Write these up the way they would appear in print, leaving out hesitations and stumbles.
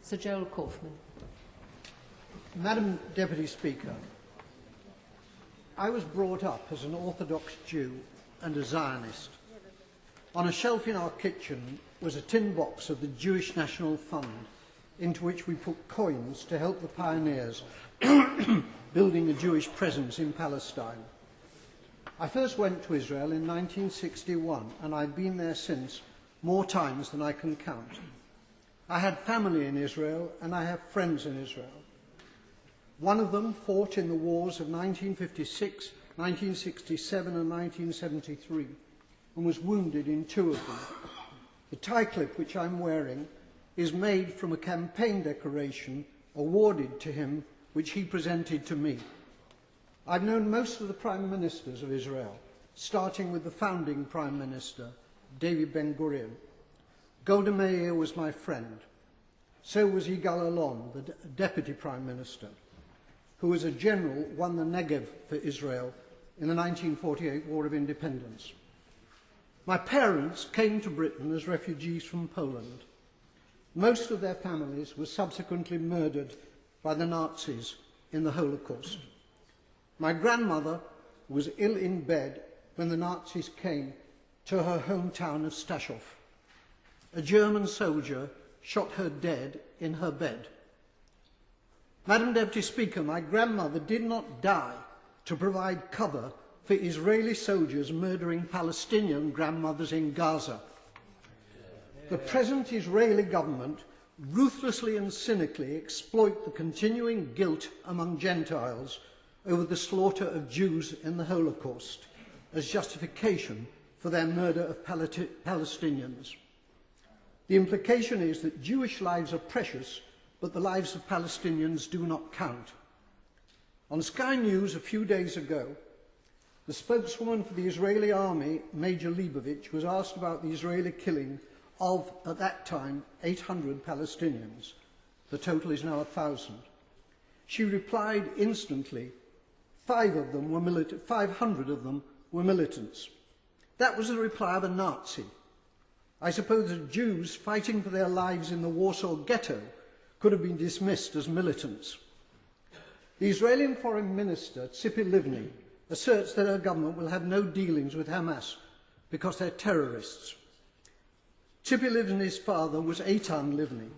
Sir Gerald Kaufman. Madam Deputy Speaker, I was brought up as an Orthodox Jew and a Zionist. On a shelf in our kitchen was a tin box of the Jewish National Fund, into which we put coins to help the pioneers building a Jewish presence in Palestine. I first went to Israel in 1961, and I've been there since more times than I can count. I had family in Israel, and I have friends in Israel. One of them fought in the wars of 1956, 1967 and 1973, and was wounded in two of them. The tie clip which I'm wearing is made from a campaign decoration awarded to him, which he presented to me. I've known most of the Prime Ministers of Israel, starting with the founding Prime Minister, David Ben-Gurion. Golda Meir was my friend. So was Yigal Allon, the Deputy Prime Minister, who as a general won the Negev for Israel in the 1948 War of Independence. My parents came to Britain as refugees from Poland. Most of their families were subsequently murdered by the Nazis in the Holocaust. My grandmother was ill in bed when the Nazis came to her hometown of Stachov. A German soldier shot her dead in her bed. Madam Deputy Speaker, my grandmother did not die to provide cover for Israeli soldiers murdering Palestinian grandmothers in Gaza. The present Israeli government ruthlessly and cynically exploit the continuing guilt among Gentiles over the slaughter of Jews in the Holocaust as justification for their murder of Palestinians. The implication is that Jewish lives are precious, but the lives of Palestinians do not count. On Sky News a few days ago, the spokeswoman for the Israeli army, Major Leibovich, was asked about the Israeli killing of, at that time, 800 Palestinians. The total is now 1,000. She replied instantly, 500 of them were militants. That was the reply of a Nazi. I suppose that Jews fighting for their lives in the Warsaw Ghetto could have been dismissed as militants. The Israeli Foreign Minister, Tzipi Livni, asserts that her government will have no dealings with Hamas because they're terrorists. Tzipi Livni's father was Eitan Livni,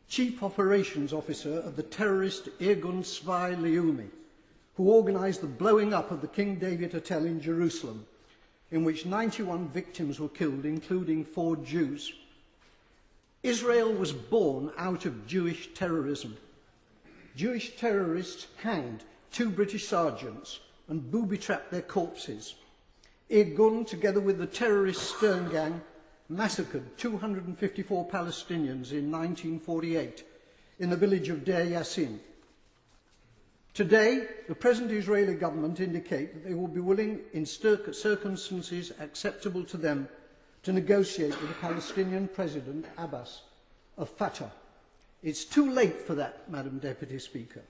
Chief Operations Officer of the terrorist Irgun Tzvai Leumi, who organised the blowing up of the King David Hotel in Jerusalem, in which 91 victims were killed, including 4 Jews. Israel was born out of Jewish terrorism. Jewish terrorists hanged 2 British sergeants and booby-trapped their corpses. Irgun, together with the terrorist Stern Gang, massacred 254 Palestinians in 1948 in the village of Deir Yassin. Today, the present Israeli government indicate that they will be willing, in circumstances acceptable to them, to negotiate with the Palestinian President Abbas of Fatah. It's too late for that, Madam Deputy Speaker.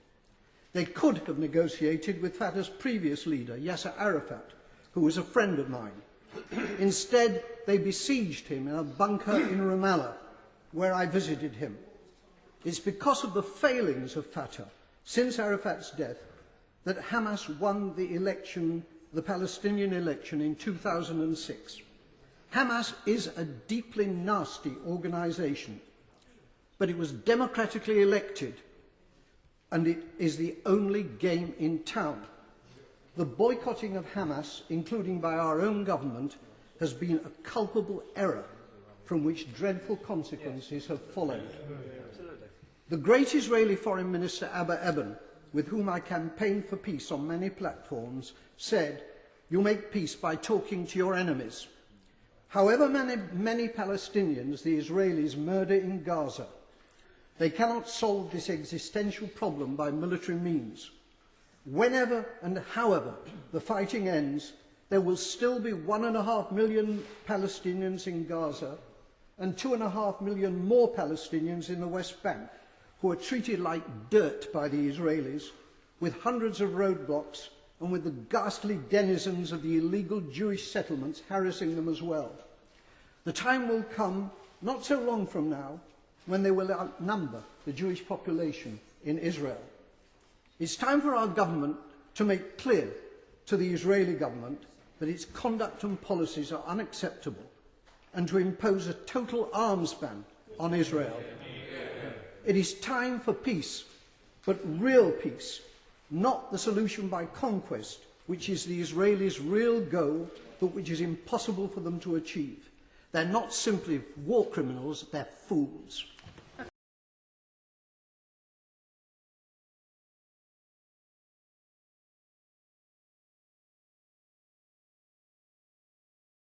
They could have negotiated with Fatah's previous leader, Yasser Arafat, who was a friend of mine. Instead, they besieged him in a bunker in Ramallah, where I visited him. It's because of the failings of Fatah since Arafat's death that Hamas won the election, the Palestinian election in 2006. Hamas is a deeply nasty organisation, but it was democratically elected, and it is the only game in town. The boycotting of Hamas, including by our own government, has been a culpable error from which dreadful consequences have followed. The great Israeli Foreign Minister Abba Eban, with whom I campaigned for peace on many platforms, said, "You make peace by talking to your enemies." However many Palestinians the Israelis murder in Gaza, they cannot solve this existential problem by military means. Whenever and however the fighting ends, there will still be 1.5 million Palestinians in Gaza and 2.5 million more Palestinians in the West Bank, who are treated like dirt by the Israelis, with hundreds of roadblocks and with the ghastly denizens of the illegal Jewish settlements harassing them as well. The time will come, not so long from now, when they will outnumber the Jewish population in Israel. It's time for our government to make clear to the Israeli government that its conduct and policies are unacceptable and to impose a total arms ban on Israel. It is time for peace, but real peace, not the solution by conquest, which is the Israelis' real goal, but which is impossible for them to achieve. They're not simply war criminals, they're fools.